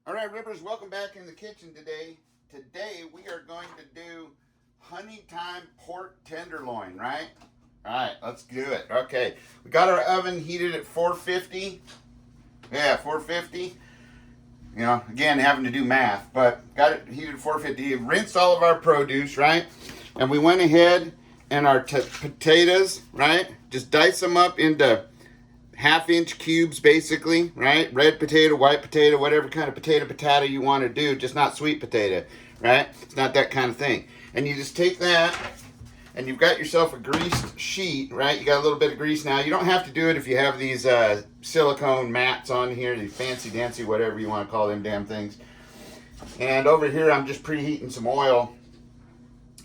All right, Rippers, welcome back in the kitchen today. Today we are going to do THYME pork tenderloin, right? All right, let's do it. Okay, we got our oven heated at 450. Yeah, 450. You know, again, having to do math, but got it heated at 450. Rinsed all of our produce, right? And we went ahead and our potatoes, right? Just dice them up into half-inch cubes, basically, right? Red potato, white potato, whatever kind of potato you want to do, just not sweet potato, right? It's not that kind of thing. And you just take that, and you've got yourself a greased sheet, right? You got a little bit of grease now. You don't have to do it if you have these silicone mats on here, these fancy-dancy, whatever you want to call them damn things. And over here, I'm just preheating some oil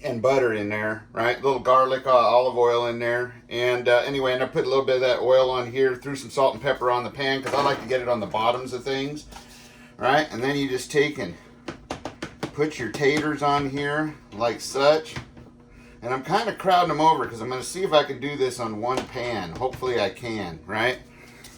and butter in there, right? A little garlic, olive oil in there. And anyway, and I put a little bit of that oil on here, threw some salt and pepper on the pan because I like to get it on the bottoms of things, right? And then you just take and put your taters on here like such. And I'm kind of crowding them over because I'm going to see if I can do this on one pan. Hopefully I can, right?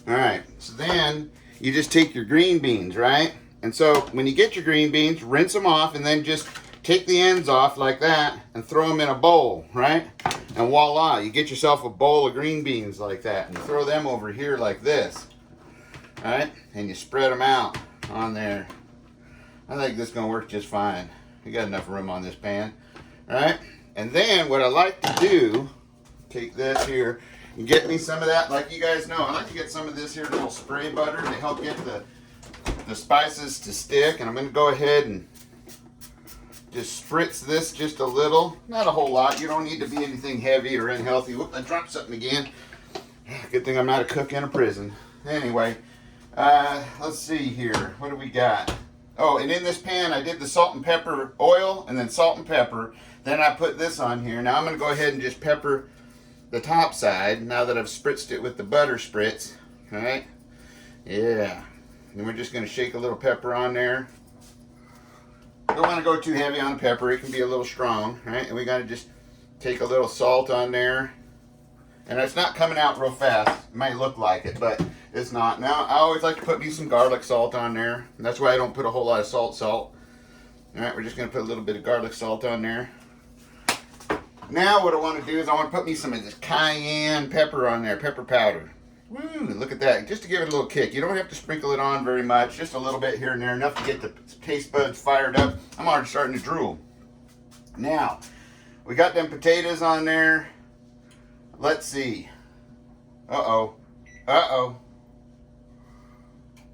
All right, so then you just take your green beans, right? And so when you get your green beans, rinse them off and then just take the ends off like that and throw them in a bowl, right? And voila, you get yourself a bowl of green beans like that. And you throw them over here like this, right? And you spread them out on there. I think this is going to work just fine. You got enough room on this pan, right? And then what I like to do, take this here and get me some of that, like you guys know, I like to get some of this here little spray butter to help get the spices to stick. And I'm going to go ahead and just spritz this just a little, not a whole lot. You don't need to be anything heavy or unhealthy. Whoop, I dropped something again. Good thing I'm not a cook in a prison. Anyway, let's see here. What do we got? Oh, and in this pan, I did the salt and pepper oil and then salt and pepper. Then I put this on here. Now I'm going to go ahead and just pepper the top side now that I've spritzed it with the butter spritz. All right? Yeah. And we're just going to shake a little pepper on there. Don't want to go too heavy on the pepper. It can be a little strong, right? And we got to just take a little salt on there. And it's not coming out real fast. It might look like it, but it's not. Now, I always like to put me some garlic salt on there. And that's why I don't put a whole lot of salt. All right, we're just going to put a little bit of garlic salt on there. Now what I want to do is I want to put me some of this cayenne pepper on there, pepper powder. Woo, look at that, just to give it a little kick. You don't have to sprinkle it on very much, just a little bit here and there, enough to get the taste buds fired up. I'm already starting to drool. Now, we got them potatoes on there. Let's see. Uh-oh.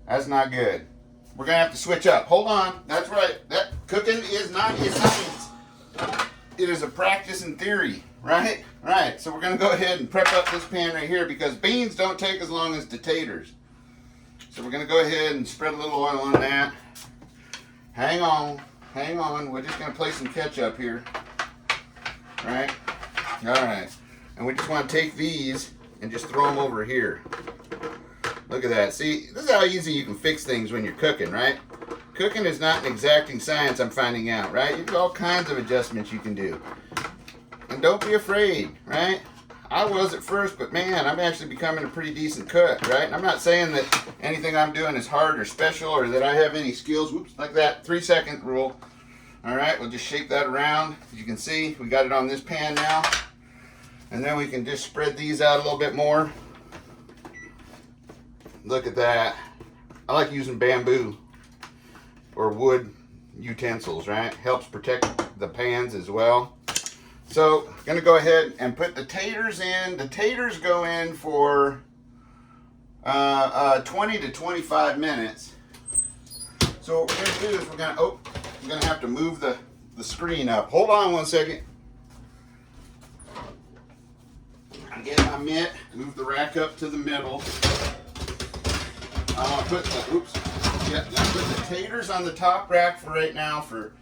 That's not good. We're going to have to switch up. Hold on. That's right. That cooking is not a science. It is a practice and theory, right? Right. So we're going to go ahead and prep up this pan right here because beans don't take as long as the taters. So we're going to go ahead and spread a little oil on that. Hang on. We're just going to place some ketchup here. Right? All right. And we just want to take these and just throw them over here. Look at that. See, this is how easy you can fix things when you're cooking, right? Cooking is not an exacting science, I'm finding out, right? There's all kinds of adjustments you can do. And don't be afraid, right? I was at first, but man, I'm actually becoming a pretty decent cook, right? And I'm not saying that anything I'm doing is hard or special or that I have any skills. Whoops, like that 3-second rule. All right, we'll just shape that around. As you can see, we got it on this pan now. And then we can just spread these out a little bit more. Look at that. I like using bamboo or wood utensils, right? Helps protect the pans as well. So, I'm gonna go ahead and put the taters in. The taters go in for 20 to 25 minutes. So what we're gonna do is we're gonna have to move the screen up. Hold on one second. I'm getting my mitt, move the rack up to the middle. I want to put the taters on the top rack for right now for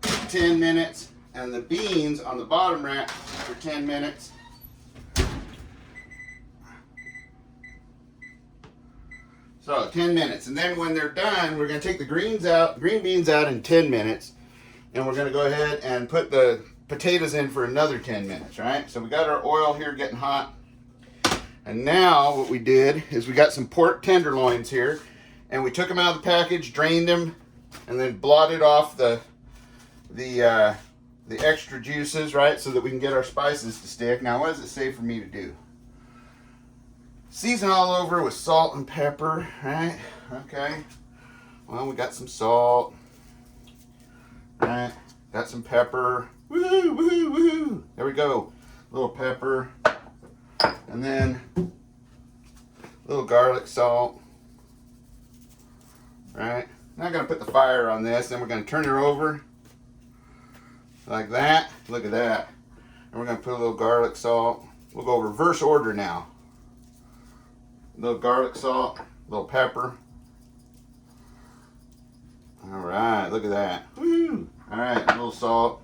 10 minutes and the beans on the bottom rack for 10 minutes. So 10 minutes. And then when they're done, we're going to take the green beans out in 10 minutes. And we're going to go ahead and put the potatoes in for another 10 minutes, right? So we got our oil here getting hot. And now what we did is we got some pork tenderloins here, and we took them out of the package, drained them, and then blotted off the extra juices, right, so that we can get our spices to stick. Now, what does it say for me to do? Season all over with salt and pepper, right? Okay. Well, we got some salt, right? Got some pepper. Woo, woo, woo. There we go. A little pepper, and then a little garlic salt, right? Now I'm gonna put the fire on this, then we're gonna turn it over like that. Look at that. And we're gonna put a little garlic salt. We'll go reverse order now. A little garlic salt, a little pepper. All right, look at that. Woo! All right, a little salt.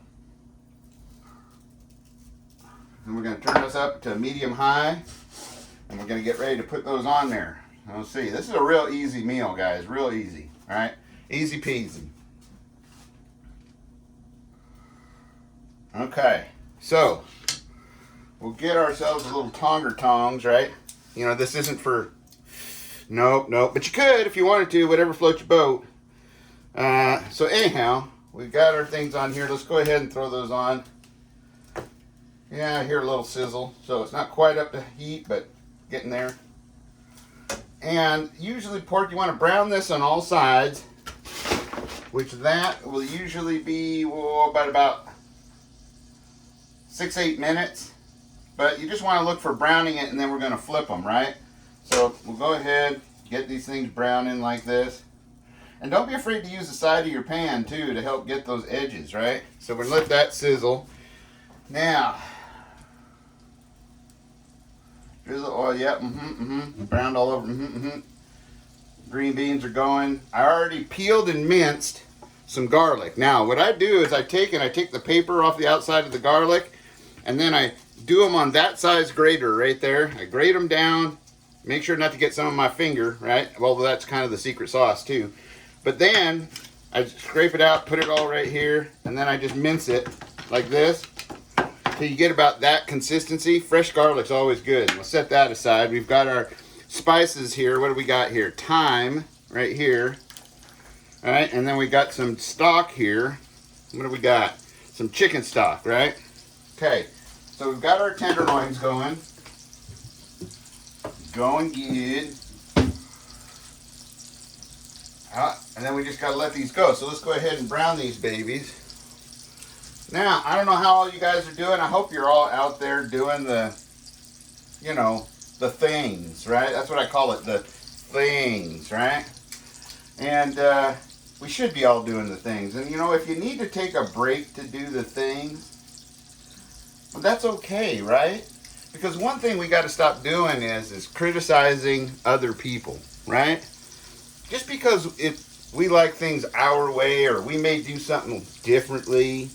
And we're going to turn this up to medium high, and we're going to get ready to put those on there. Let's see. This is a real easy meal, guys. Real easy. All right, easy peasy. Okay, so we'll get ourselves a little tongs, right? You know, this isn't for, nope, but you could if you wanted to, whatever floats your boat. So anyhow, we've got our things on here. Let's go ahead and throw those on. Yeah, I hear a little sizzle, so it's not quite up to heat, but getting there. And usually pork, you want to brown this on all sides, which that will usually be about 6-8 minutes. But you just want to look for browning it, and then we're going to flip them, right? So we'll go ahead, get these things browning like this. And don't be afraid to use the side of your pan, too, to help get those edges, right? So we're going to let that sizzle. Now, drizzle oil, yep, browned all over, Green beans are going. I already peeled and minced some garlic. Now, what I do is I take the paper off the outside of the garlic, and then I do them on that size grater right there. I grate them down, make sure not to get some on my finger, right? Well, that's kind of the secret sauce too. But then I scrape it out, put it all right here, and then I just mince it like this till you get about that consistency. Fresh garlic's always good. We'll set that aside. We've got our spices here. What do we got here? Thyme right here. All right, and then we got some stock here. What do we got? Some chicken stock, right? Okay. So we've got our tenderloins going. Going good. And then we just got to let these go. So let's go ahead and brown these babies. Now, I don't know how all you guys are doing. I hope you're all out there doing the, you know, the things, right? That's what I call it, the things, right? And we should be all doing the things. And, you know, if you need to take a break to do the things, well, that's okay, right? Because one thing we got to stop doing is criticizing other people, right? Just because we like things our way, or we may do something differently,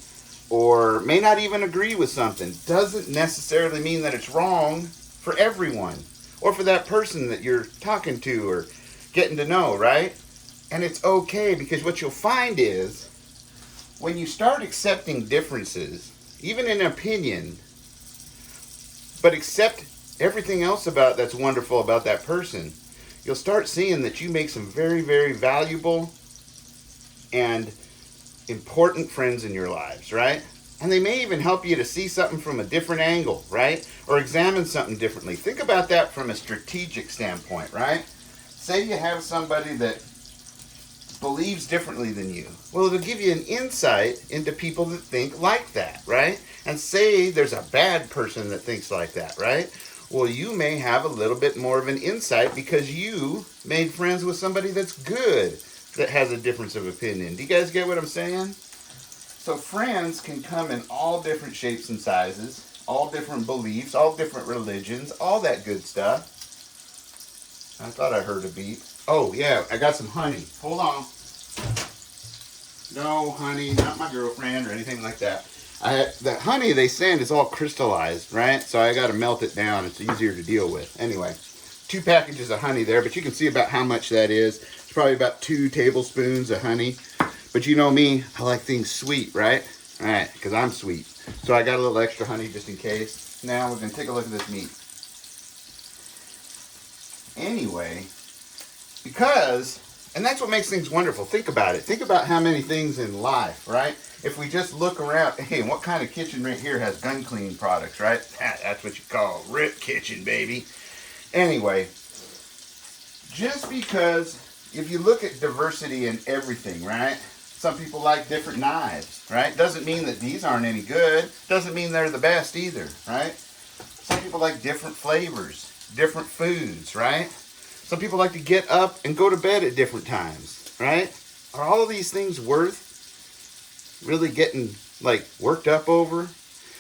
or may not even agree with something, doesn't necessarily mean that it's wrong for everyone, or for that person that you're talking to or getting to know, right? And it's okay, because what you'll find is when you start accepting differences, even in opinion, but accept everything else that's wonderful about that person, you'll start seeing that you make some very, very valuable and important friends in your lives, right? And they may even help you to see something from a different angle, right? Or examine something differently. Think about that from a strategic standpoint, right? Say you have somebody that believes differently than you. Well, it'll give you an insight into people that think like that, right? And say there's a bad person that thinks like that, right? Well, you may have a little bit more of an insight because you made friends with somebody that's good, that has a difference of opinion. Do you guys get what I'm saying? So friends can come in all different shapes and sizes, all different beliefs, all different religions, all that good stuff. I thought I heard a beep. Oh, yeah, I got some honey. Hold on. No, honey, not my girlfriend or anything like that. The honey they send is all crystallized, right? So I got to melt it down. It's easier to deal with. Anyway, 2 packages of honey there, but you can see about how much that is. It's probably about 2 tablespoons of honey. But you know me, I like things sweet, right? All right, because I'm sweet. So I got a little extra honey just in case. Now we're going to take a look at this meat. Anyway, because And that's what makes things wonderful. Think about it. Think about how many things in life, right? If we just look around, hey, what kind of kitchen right here has gun cleaning products, right? That's what you call rip kitchen, baby. Anyway, just because if you look at diversity in everything, right? Some people like different knives, right? Doesn't mean that these aren't any good. Doesn't mean they're the best either, right? Some people like different flavors, different foods, right? Some people like to get up and go to bed at different times, right? Are all of these things worth really getting like worked up over?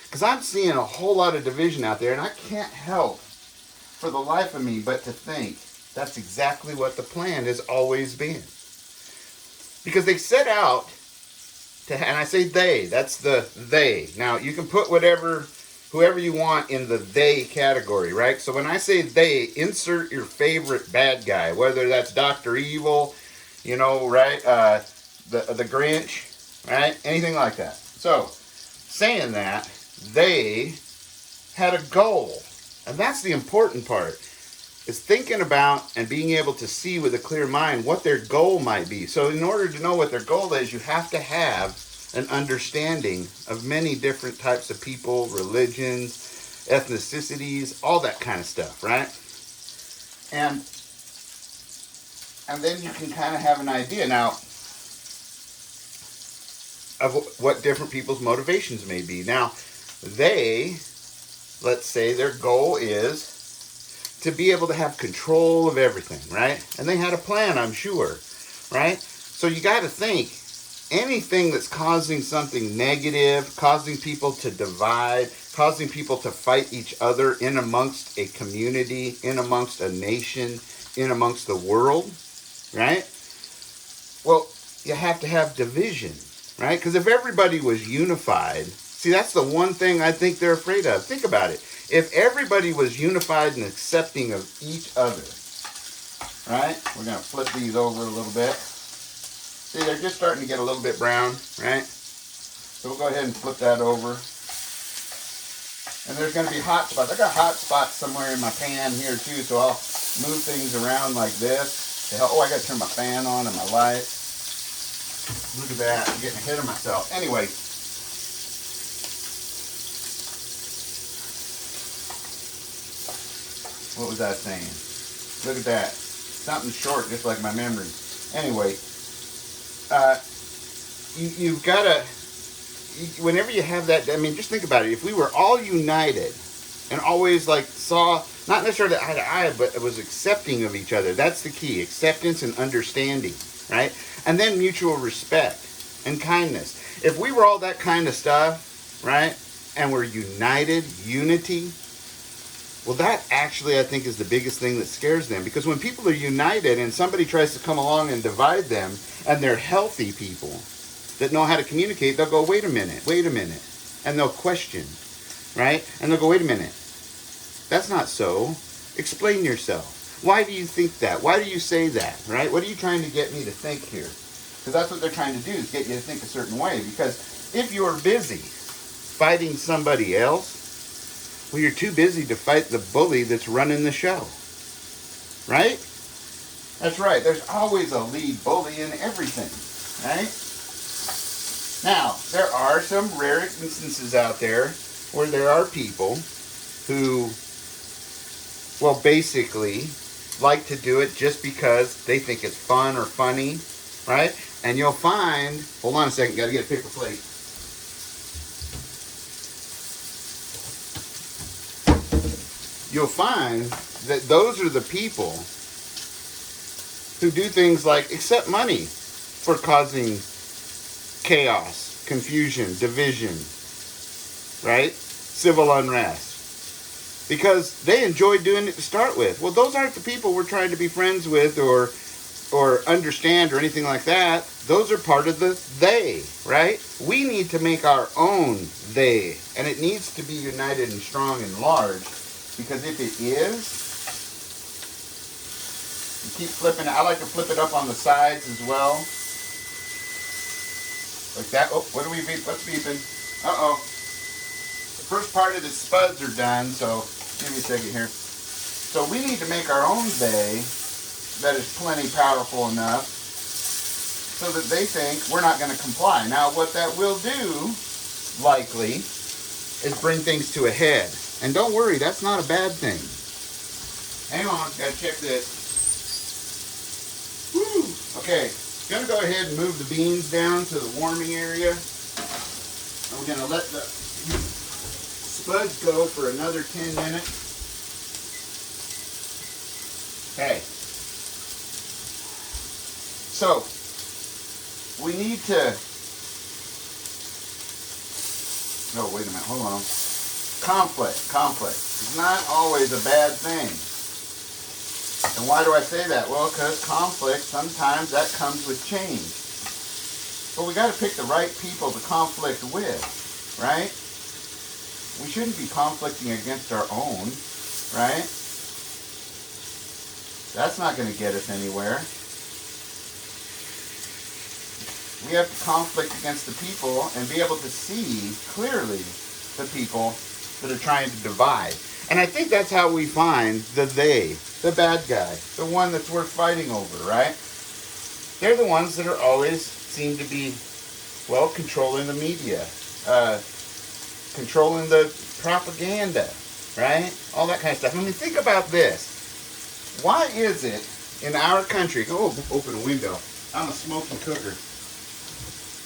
Because I'm seeing a whole lot of division out there, and I can't help for the life of me but to think that's exactly what the plan has always been. Because they set out to, and I say they, that's the they. Now, you can put whoever you want in the they category, right? So when I say they, insert your favorite bad guy, whether that's Dr. Evil, you know, right? The Grinch, right? Anything like that. So, saying that, they had a goal. And that's the important part, is thinking about and being able to see with a clear mind what their goal might be. So in order to know what their goal is, you have to have an understanding of many different types of people, religions, ethnicities, all that kind of stuff, right? And then you can kind of have an idea now of what different people's motivations may be. Now, they, let's say their goal is to be able to have control of everything, right? And they had a plan, I'm sure, right? So you got to think, anything that's causing something negative, causing people to divide, causing people to fight each other in amongst a community, in amongst a nation, in amongst the world, right? Well, you have to have division, right? Because if everybody was unified, see, that's the one thing I think they're afraid of. Think about it. If everybody was unified and accepting of each other, right? We're going to flip these over a little bit. See, they're just starting to get a little bit brown, right? So we'll go ahead and flip that over. And there's going to be hot spots. I got hot spots somewhere in my pan here too, so I'll move things around like this to help. Oh, I got to turn my fan on and my light. Look at that. I'm getting ahead of myself. Anyway. What was I saying? Look at that. Something short, just like my memory. Anyway, you've got to, whenever you have that, I mean, just think about it. If we were all united and always like saw, not necessarily eye to eye, but it was accepting of each other. That's the key. Acceptance and understanding, right? And then mutual respect and kindness. If we were all that kind of stuff, right? And we're united, unity, well, that actually, I think, is the biggest thing that scares them. Because when people are united and somebody tries to come along and divide them, and they're healthy people that know how to communicate, they'll go, wait a minute. And they'll question, right? And they'll go, wait a minute. That's not so. Explain yourself. Why do you think that? Why do you say that, right? What are you trying to get me to think here? Because that's what they're trying to do, is get you to think a certain way. Because if you're busy fighting somebody else, well, you're too busy to fight the bully that's running the show. Right? That's right. There's always a lead bully in everything. Right? Now, there are some rare instances out there where there are people who, well, basically like to do it just because they think it's fun or funny. Right? And you'll find, hold on a second, got to get a paper plate. You'll find that those are the people who do things like accept money for causing chaos, confusion, division, right? Civil unrest. Because they enjoyed doing it to start with. Well, those aren't the people we're trying to be friends with or understand or anything like that. Those are part of the they, right? We need to make our own they. And it needs to be united and strong and large. Because if it is, you keep flipping it. I like to flip it up on the sides as well. Like that. Oh, what do we beep? What's beeping? Uh-oh. The first part of the spuds are done, so give me a second here. So we need to make our own they that is plenty powerful enough so that they think we're not going to comply. Now, what that will do, likely, is bring things to a head. And don't worry, that's not a bad thing. Hang on, gotta check this. Woo! Okay, gonna go ahead and move the beans down to the warming area. And we're gonna let the spuds go for another 10 minutes. Okay. So, we need to... Oh, wait a minute, hold on. Conflict is not always a bad thing. And why do I say that? Well, because conflict, sometimes that comes with change. But we got to pick the right people to conflict with, right? We shouldn't be conflicting against our own, right? That's not going to get us anywhere. We have to conflict against the people and be able to see clearly the people that are trying to divide. And I think that's how we find the they, the bad guy, the one that's worth fighting over, right? They're the ones that are always seem to be, well, controlling the media, controlling the propaganda, right? All that kind of stuff. I mean, think about this. Why is it in our country, oh, open a window, I'm a smoking cooker.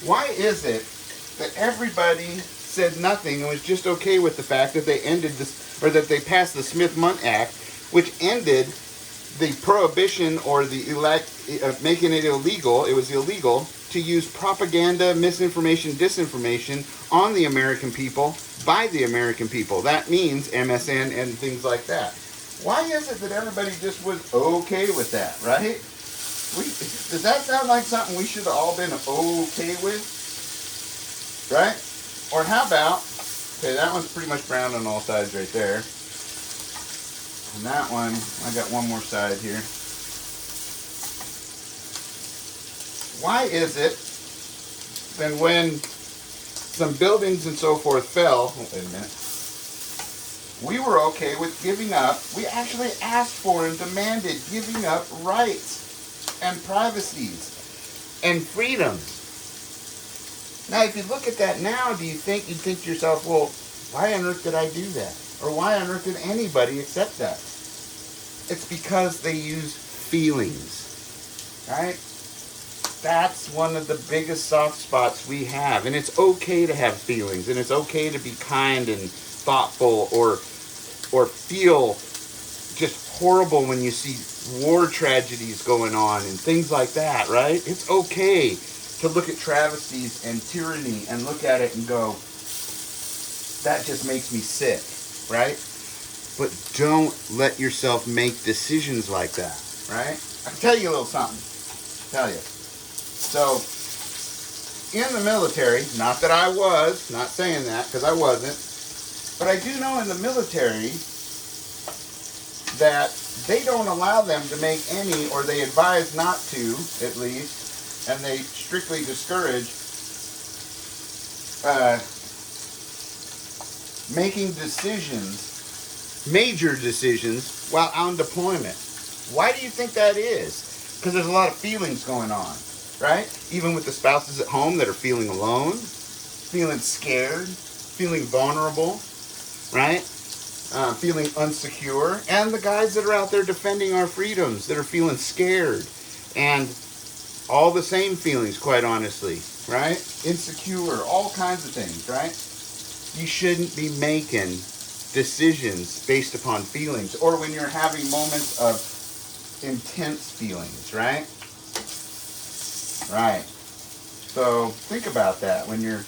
Why is it that everybody said nothing and was just okay with the fact that they ended this, or that they passed the Smith-Mundt Act, which ended the prohibition or the making it illegal? It was illegal to use propaganda, misinformation, disinformation on the American people by the American people. That means MSN and things like that. Why is it that everybody just was okay with that, right? Does that sound like something we should have all been okay with? Right? Or how about, okay, that one's pretty much brown on all sides right there. And that one, I got one more side here. Why is it that when some buildings and so forth fell, oh, wait a minute, we were okay with giving up, we actually asked for and demanded giving up rights and privacies and freedoms. Now, if you look at that now, you'd think to yourself, well, why on earth did I do that? Or why on earth did anybody accept that? It's because they use feelings, right? That's one of the biggest soft spots we have. And it's okay to have feelings, and it's okay to be kind and thoughtful, or feel just horrible when you see war tragedies going on and things like that, right? It's okay to look at travesties and tyranny and look at it and go, that just makes me sick, right? But don't let yourself make decisions like that, right? I can tell you a little something. Tell you. So, in the military, not that I was, not saying that, because I wasn't, but I do know in the military that they don't allow them to make any, or they advise not to, at least, and they strictly discourage making decisions, major decisions, while on deployment. Why do you think that is? Because there's a lot of feelings going on, right? Even with the spouses at home that are feeling alone, feeling scared, feeling vulnerable, right? Feeling unsecure, and the guys that are out there defending our freedoms that are feeling scared, and all the same feelings, quite honestly, right? Insecure, all kinds of things, right? You shouldn't be making decisions based upon feelings, or when you're having moments of intense feelings, right? Right. So think about that when you're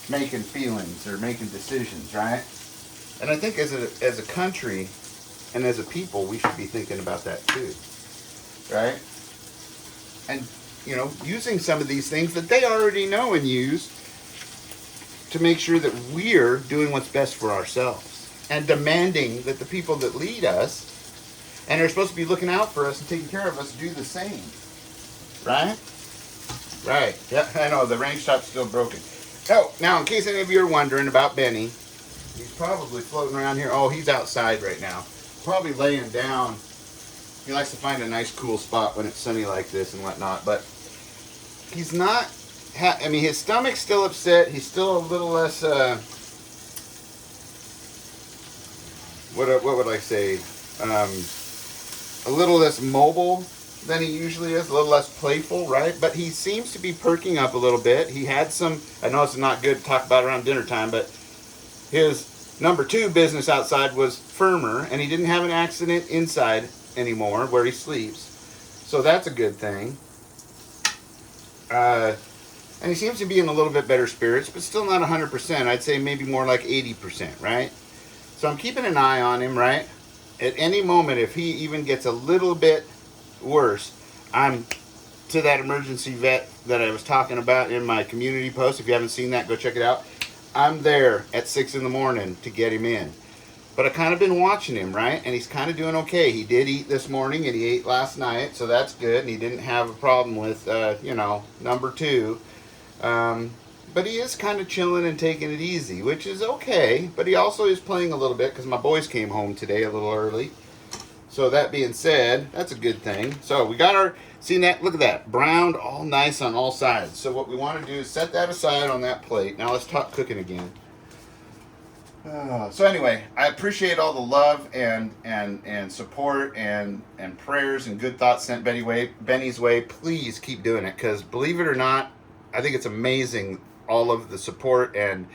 making feelings or making decisions, right? And I think as a country and as a people, we should be thinking about that too, right? And, you know, using some of these things that they already know and use to make sure that we're doing what's best for ourselves, and demanding that the people that lead us and are supposed to be looking out for us and taking care of us do the same, right? Right. Yeah, I know, the range top's still broken. Oh, now in case any of you are wondering about Benny, he's probably floating around here. Oh, he's outside right now. Probably laying down. He likes to find a nice cool spot when it's sunny like this and whatnot. But he's not, I mean, his stomach's still upset. He's still a little less, what would I say? A little less mobile than he usually is, a little less playful, right? But he seems to be perking up a little bit. He had some, I know it's not good to talk about around dinner time, but his number 2 business outside was firmer, and he didn't have an accident inside anymore where he sleeps. So that's a good thing. And he seems to be in a little bit better spirits, but still not 100%. I'd say maybe more like 80%, right? So I'm keeping an eye on him, right? At any moment, if he even gets a little bit worse, I'm to that emergency vet that I was talking about in my community post. If you haven't seen that, go check it out. I'm there at 6 in the morning to get him in. But I kind of been watching him, right? And he's kind of doing okay. He did eat this morning, and he ate last night, so that's good. And he didn't have a problem with, number 2. But he is kind of chilling and taking it easy, which is okay. But he also is playing a little bit because my boys came home today a little early. So that being said, that's a good thing. So we got our, see that, look at that, browned, all nice on all sides. So what we want to do is set that aside on that plate. Now let's talk cooking again. So anyway, I appreciate all the love and support and prayers and good thoughts sent Benny's way. Please keep doing it, because believe it or not, I think it's amazing all of the support and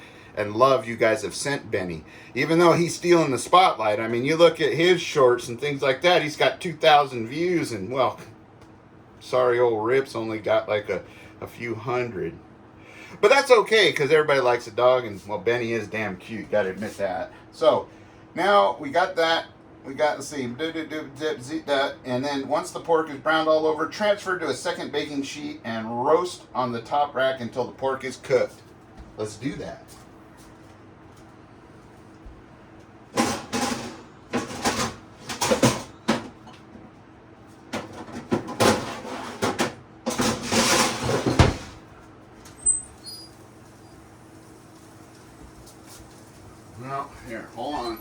love you guys have sent Benny. Even though he's stealing the spotlight, I mean, you look at his shorts and things like that, he's got 2,000 views, and well, sorry old Rip's only got like a few hundred. But that's okay, because everybody likes a dog, and well, Benny is damn cute, gotta admit that. So now we got that. We got, let's see, and then once the pork is browned all over, transfer to a second baking sheet and roast on the top rack until the pork is cooked. Let's do that. Well, here, hold on.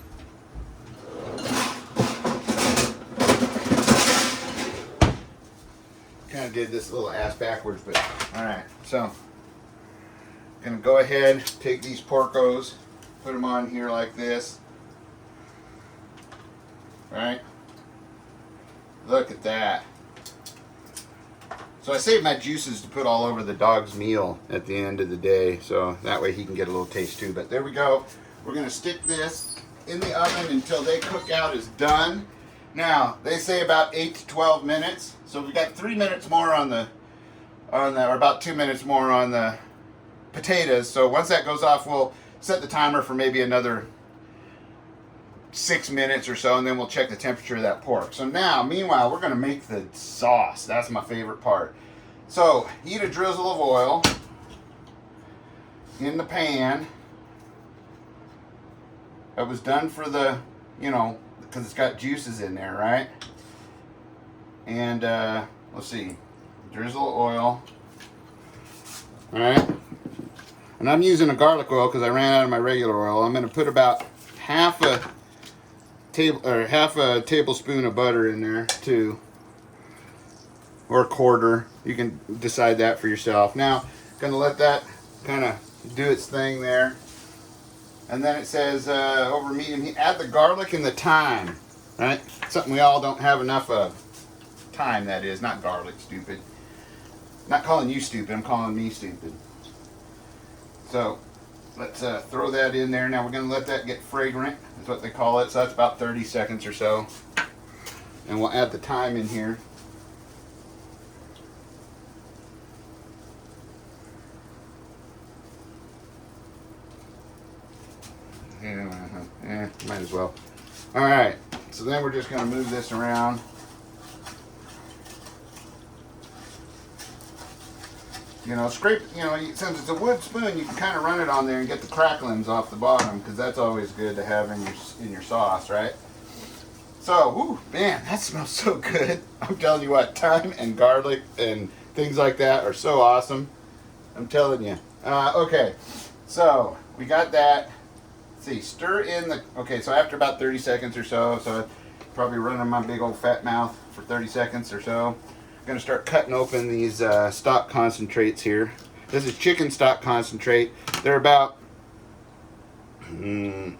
Kind of did this little ass backwards, but all right. So, gonna go ahead, take these porcos, put them on here like this. Right? Look at that. So I saved my juices to put all over the dog's meal at the end of the day, so that way he can get a little taste too. But there we go. We're gonna stick this in the oven until they cook out is done. Now, they say about 8 to 12 minutes. So we got 3 minutes more on the, or about 2 minutes more on the potatoes. So once that goes off, we'll set the timer for maybe another 6 minutes or so, and then we'll check the temperature of that pork. So now, meanwhile, we're gonna make the sauce. That's my favorite part. So heat a drizzle of oil in the pan. That was done for the, because it's got juices in there, right? And let's see, drizzle of oil. All right, and I'm using a garlic oil because I ran out of my regular oil. I'm going to put about half a tablespoon of butter in there too, or a quarter. You can decide that for yourself. Now, going to let that kind of do its thing there. And then it says over medium heat, add the garlic and the thyme, right? Something we all don't have enough of. Thyme, that is, not garlic, stupid. Not calling you stupid, I'm calling me stupid. So let's throw that in there. Now we're going to let that get fragrant, is what they call it. So that's about 30 seconds or so. And we'll add the thyme in here. Might as well. Alright, so then we're just going to move this around. Scrape, since it's a wood spoon, you can kind of run it on there and get the cracklings off the bottom, because that's always good to have in your sauce, right? So, ooh, man, that smells so good. I'm telling you what, thyme and garlic and things like that are so awesome. I'm telling you. Okay, so we got that. See, stir in the, okay, so after about 30 seconds or so, probably running my big old fat mouth for 30 seconds or so, going to start cutting open these stock concentrates here. This is chicken stock concentrate. They're about well,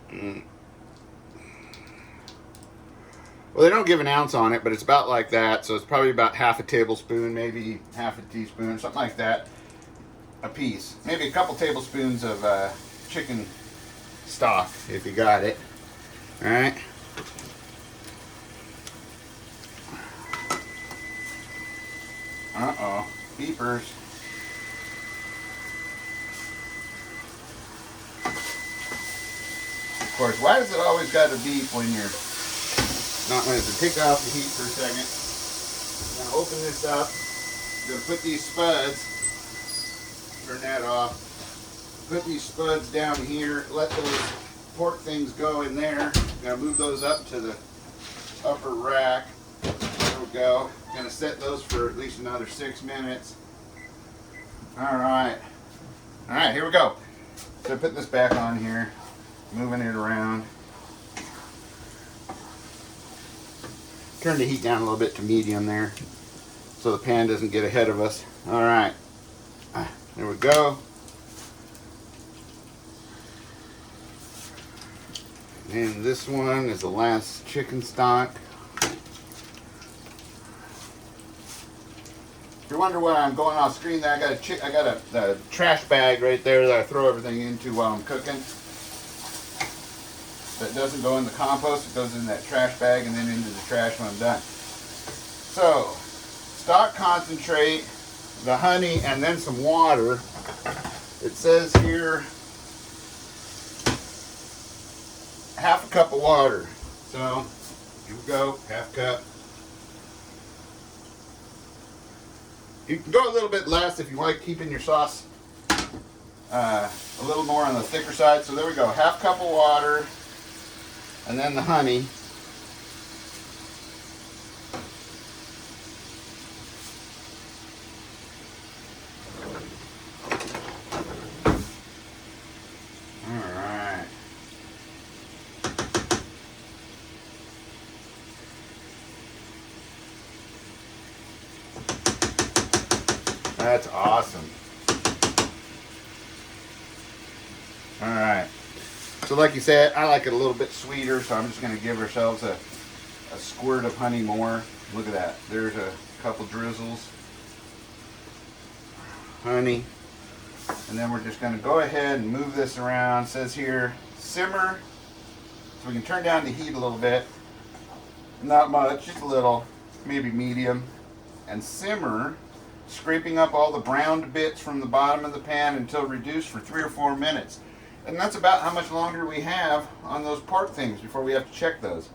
they don't give an ounce on it, but it's about like that. So it's probably about half a tablespoon, maybe half a teaspoon, something like that, a piece. Maybe a couple tablespoons of chicken stock, if you got it. All right. Uh-oh, beepers. Of course, why does it always got to beep when you're not when it's take off the heat for a second? I'm gonna open this up. I'm gonna put these spuds, turn that off. Put these spuds down here, let those pork things go in there. I'm gonna move those up to the upper rack. There we go. I'm gonna set those for at least another 6 minutes. Alright. Alright, here we go. So put this back on here, moving it around. Turn the heat down a little bit to medium there so the pan doesn't get ahead of us. Alright. There we go. And this one is the last chicken stock. If you wonder why I'm going off screen there, I got a trash bag right there that I throw everything into while I'm cooking. That doesn't go in the compost, it goes in that trash bag and then into the trash when I'm done. So, stock concentrate, the honey, and then some water. It says here half a cup of water. So, here we go, half cup. You can go a little bit less if you like keeping your sauce a little more on the thicker side. So there we go, half cup of water, and then the honey. That's awesome. All right. So like you said, I like it a little bit sweeter, so I'm just going to give ourselves a squirt of honey more. Look at that. There's a couple drizzles. Honey. And then we're just going to go ahead and move this around. It says here, simmer. So we can turn down the heat a little bit. Not much, just a little, maybe medium. And simmer, scraping up all the browned bits from the bottom of the pan until reduced for 3 or 4 minutes. And that's about how much longer we have on those pork things before we have to check those.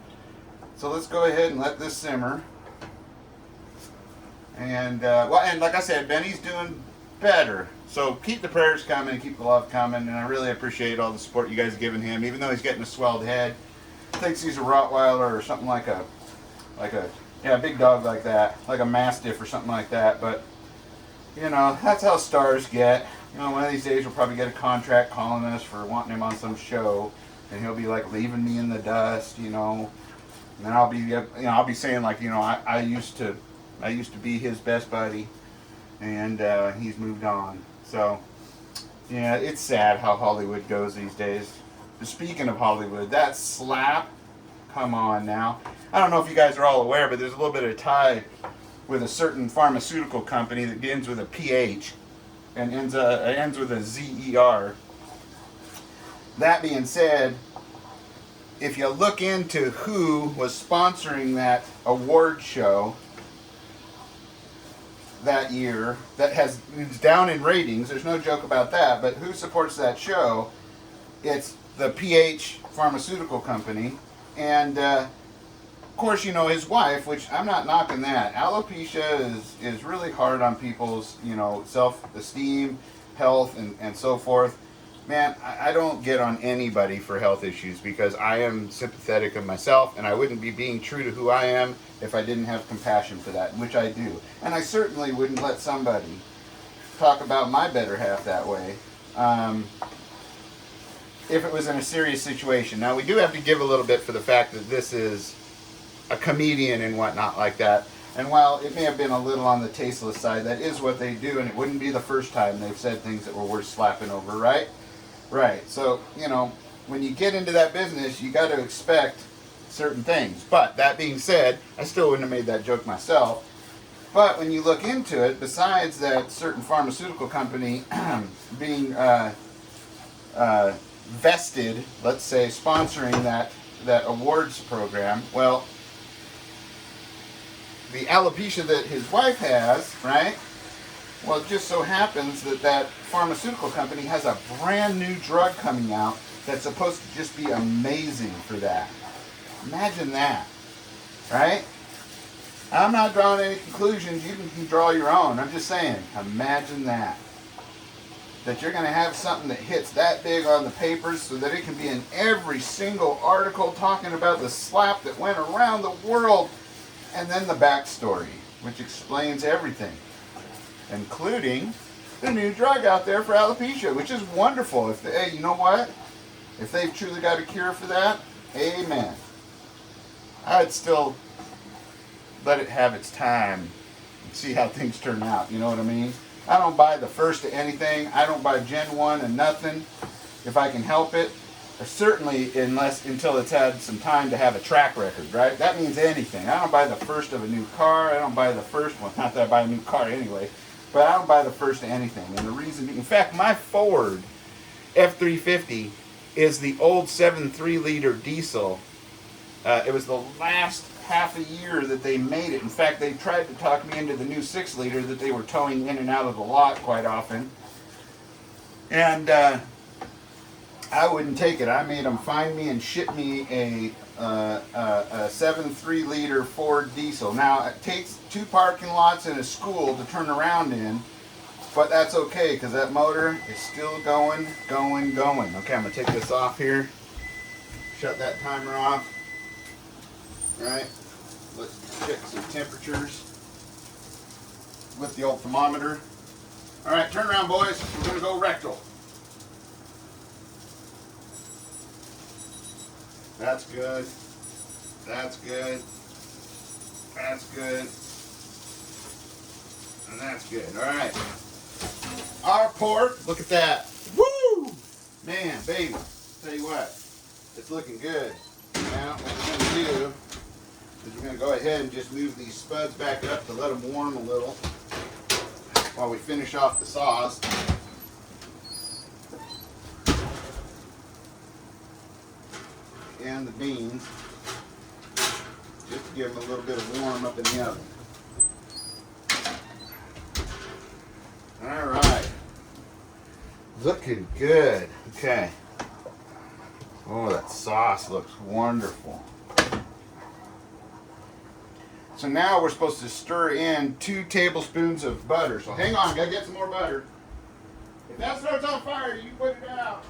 So let's go ahead and let this simmer. And well, and like I said, Benny's doing better. So keep the prayers coming, keep the love coming, and I really appreciate all the support you guys are giving him. Even though he's getting a swelled head, thinks he's a Rottweiler or something like a big dog like that, like a Mastiff or something like that. But you know, that's how stars get. You know, one of these days we'll probably get a contract calling us for wanting him on some show, and he'll be like leaving me in the dust, you know. And then I'll be saying like, you know, I used to be his best buddy, and he's moved on. So yeah, it's sad how Hollywood goes these days. Speaking of Hollywood, that slap, come on now. I don't know if you guys are all aware, but there's a little bit of tie with a certain pharmaceutical company that ends with a PH and ends with a ZER. That being said, if you look into who was sponsoring that award show that year, it's down in ratings, there's no joke about that, but who supports that show? It's the PH pharmaceutical company, and of course, you know, his wife, which I'm not knocking that. Alopecia is really hard on people's, you know, self-esteem, health, and so forth. Man, I don't get on anybody for health issues because I am sympathetic of myself, and I wouldn't be being true to who I am if I didn't have compassion for that, which I do. And I certainly wouldn't let somebody talk about my better half that way if it was in a serious situation. Now, we do have to give a little bit for the fact that this is a comedian and whatnot like that. And while it may have been a little on the tasteless side, that is what they do, and it wouldn't be the first time they've said things that were worth slapping over, right? Right. So, you know, when you get into that business, you got to expect certain things. But that being said, I still wouldn't have made that joke myself. But when you look into it, besides that certain pharmaceutical company being vested, let's say, sponsoring that awards program, well, the alopecia that his wife has, right? Well, it just so happens that that pharmaceutical company has a brand new drug coming out that's supposed to just be amazing for that. Imagine that, right? I'm not drawing any conclusions. You can draw your own. I'm just saying, imagine that. That you're going to have something that hits that big on the papers so that it can be in every single article talking about the slap that went around the world. And then the backstory, which explains everything, including the new drug out there for alopecia, which is wonderful. If hey, you know what? If they've truly got a cure for that, amen. I'd still let it have its time and see how things turn out. You know what I mean? I don't buy the first of anything. I don't buy Gen 1 and nothing if I can help it. Certainly until it's had some time to have a track record, right? That means anything. I don't buy the first of a new car. I don't buy the first one. Not that I buy a new car anyway, but I don't buy the first of anything. And the reason, in fact, my Ford F-350 is the old 7.3 liter diesel. It was the last half a year that they made it. In fact, they tried to talk me into the new 6 liter that they were towing in and out of the lot quite often. And I wouldn't take it. I made them find me and ship me a 7.3 liter Ford diesel. Now, it takes 2 parking lots and a school to turn around in, but that's okay because that motor is still going. Okay, I'm going to take this off here. Shut that timer off. All right, let's check some temperatures with the old thermometer. All right, turn around, boys. We're going to go rectal. That's good. That's good. That's good. And that's good. All right. Our pork, look at that. Woo! Man, baby, tell you what, it's looking good. Now, what we're going to do is we're going to go ahead and just move these spuds back up to let them warm a little while we finish off the sauce. And the beans, just to give them a little bit of warm up in the oven. All right, looking good. Okay. Oh, that sauce looks wonderful. So now we're supposed to stir in 2 tablespoons of butter. So hang on, gotta get some more butter. If that starts on fire, you put it out.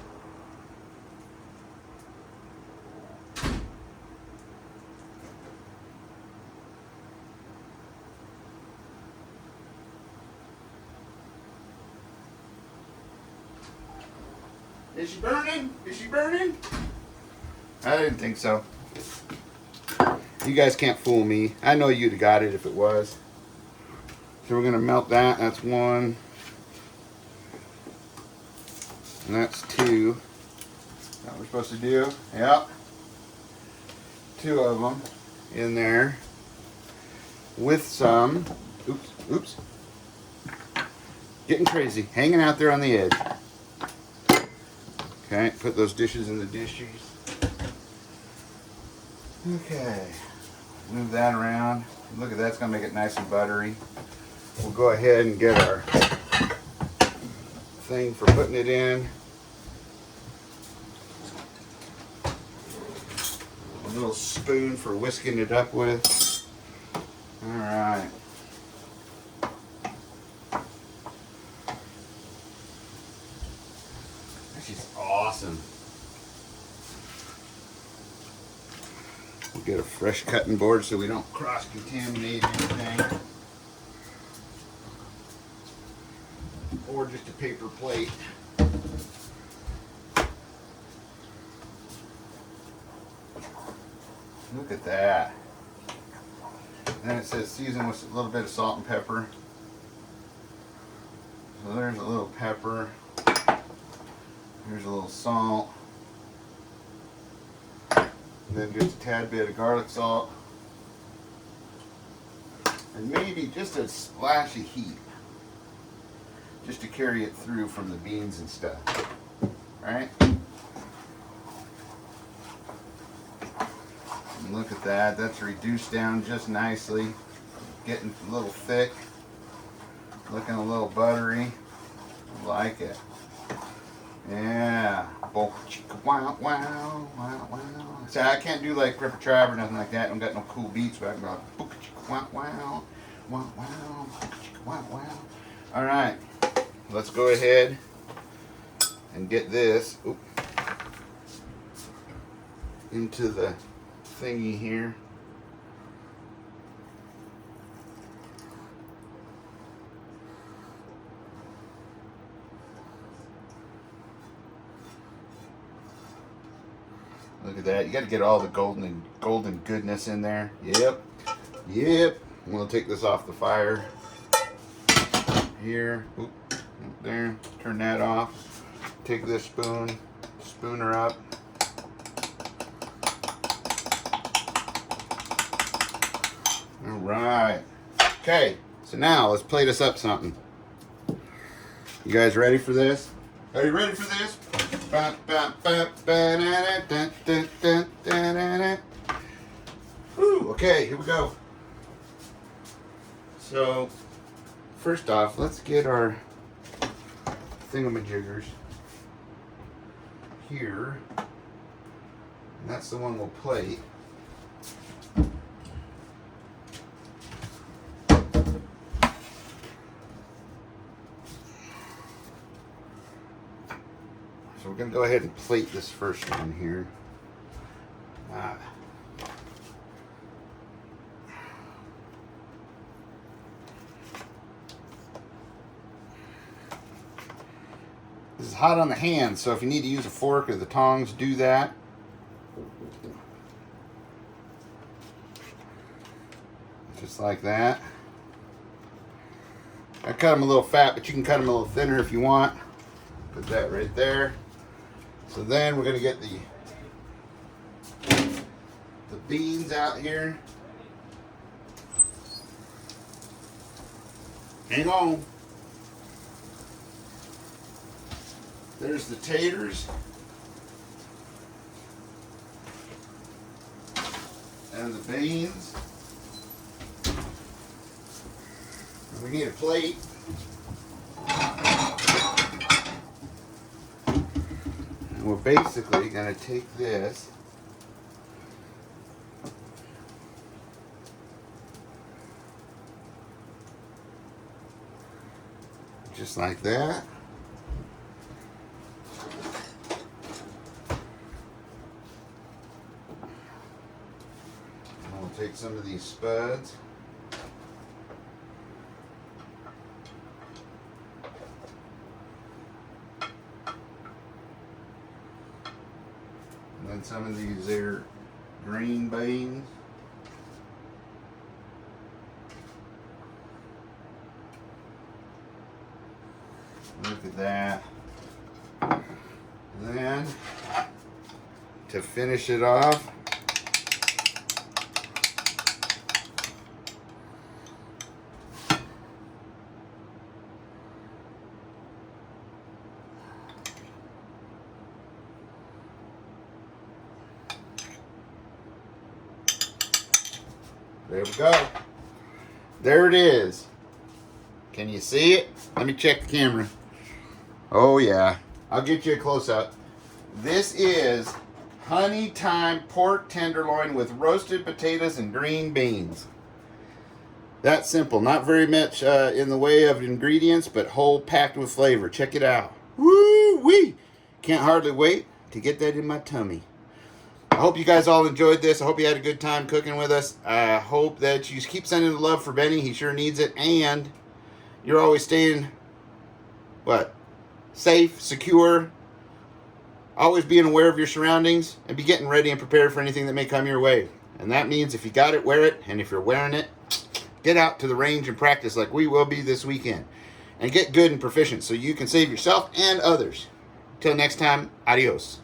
Is she burning? Is she burning? I didn't think so. You guys can't fool me. I know you'd have got it if it was. So we're going to melt that. That's 1. And that's 2. That's what we're supposed to do. Yep. 2 of them in there. With some... Oops. Getting crazy. Hanging out there on the edge. Okay, put those dishes in the dishes. Okay, move that around. Look at that, it's gonna make it nice and buttery. We'll go ahead and get our thing for putting it in. A little spoon for whisking it up with. All right. She's awesome. We'll get a fresh cutting board so we don't cross-contaminate anything. Or just a paper plate. Look at that. And then it says season with a little bit of salt and pepper. So there's a little pepper. Here's a little salt. And then just a tad bit of garlic salt. And maybe just a splash of heat. Just to carry it through from the beans and stuff. Right? And look at that. That's reduced down just nicely. Getting a little thick. Looking a little buttery. I like it. Yeah. Wow, wow, wow, wow. See, I can't do like Prepper Trav or nothing like that. I don't got no cool beats, but I can go wow, wow, wow, wow, wow, wow. All right. Let's go ahead and get this into the thingy here. Look at that. You got to get all the golden goodness in there. Yep. Yep. I'm going to take this off the fire here. Oop. There. Turn that off. Take this spoon. Spoon her up. All right. Okay. So now let's plate us up something. You guys ready for this? Are you ready for this? Woo, okay, here we go. So, first off, let's get our thingamajiggers here. And that's the one we'll plate. So we're going to go ahead and plate this first one here. This is hot on the hands, so if you need to use a fork or the tongs, do that. Just like that. I cut them a little fat, but you can cut them a little thinner if you want. Put that right there. So then we're going to get the beans out here. Hang on. There's the taters. And the beans. And we need a plate. We're basically going to take this just like that. And we'll take some of these spuds. And then some of these there green beans. Look at that. And then to finish it off, there we go. There it is. Can you see it? Let me check the camera. Oh yeah. I'll get you a close-up. This is honey thyme pork tenderloin with roasted potatoes and green beans. That's simple. Not very much in the way of ingredients, but whole packed with flavor. Check it out. Woo-wee! Can't hardly wait to get that in my tummy. I hope you guys all enjoyed this. I hope you had a good time cooking with us. I hope that you keep sending the love for Benny. He sure needs it. And you're always staying, safe, secure. Always being aware of your surroundings and be getting ready and prepared for anything that may come your way. And that means if you got it, wear it. And if you're wearing it, Get out to the range and practice like we will be this weekend. And get good and proficient so you can save yourself and others. Till next time, adios.